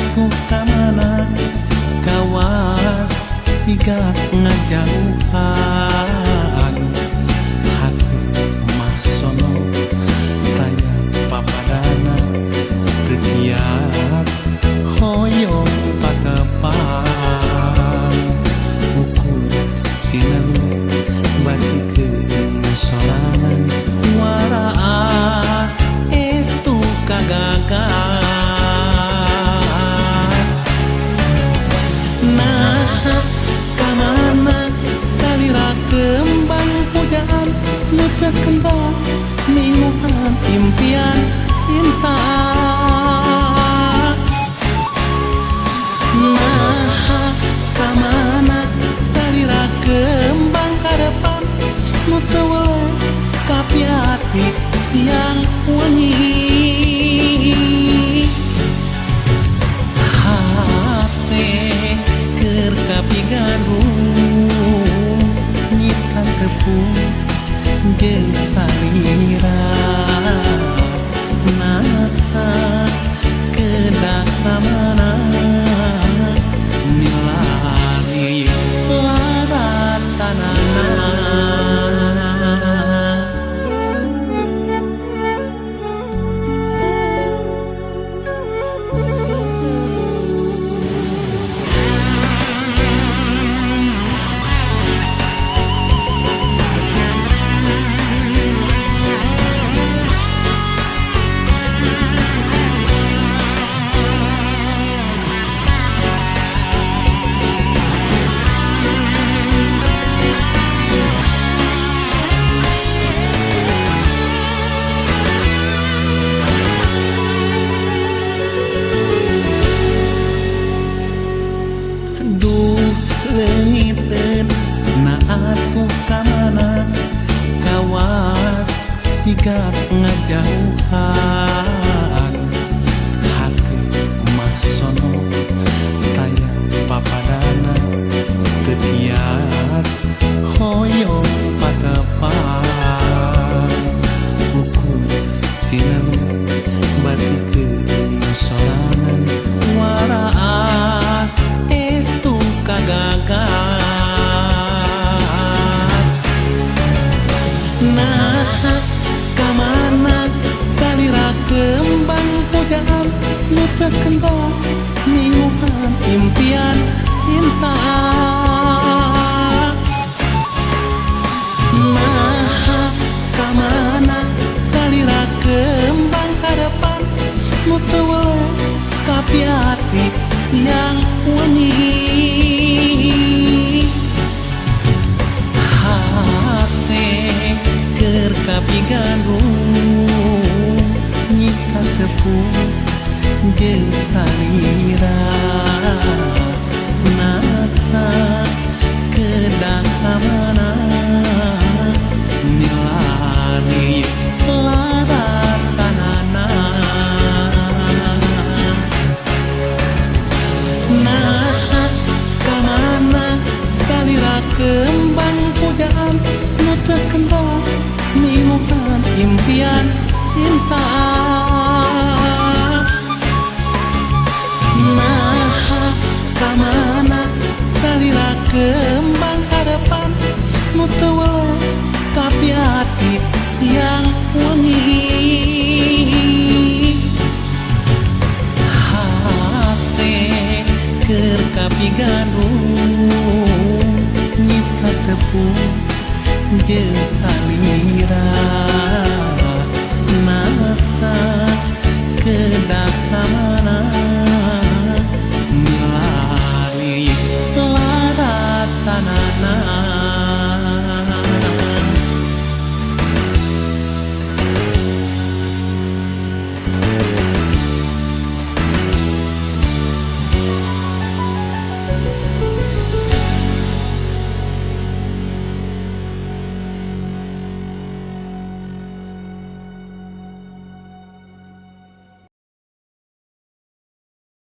atuh kamana kawas siga ngajauhan hati mah sono taya papadana tegiat hoyong patepan ukur sinanu bagi kesorangan waraas estu kagagas nah kamana salira kembang pujaan nu teu kendal minguhan impian cinta nah kamana salira kembang kadepan nu teu kapiati siang wengi hate keur kapigandung nyikan tepung jeung salira nata kedak ramana milari laratanana. Atuh kamana kawas sigap ngajauhan hati mah sono taya papadana tegiat hoyong patepan ukur sinanu bati kesorangan waraas estu kagagas nah kamana salira kembang pujaan nu teu kendal minguhan impian cinta nah kamana salira kembang kadepan nu teu kapiati siang wengi kapigandung nyikan tepung jeung salira nata kedak kamana milari laratanana nah kamana salira kembang pujaan nu teu kendal minguhan impian cinta nah kamana salira kembang kadepan nu teu kapiati siang wengi hate keur kapigandung nyita tepung jeung salira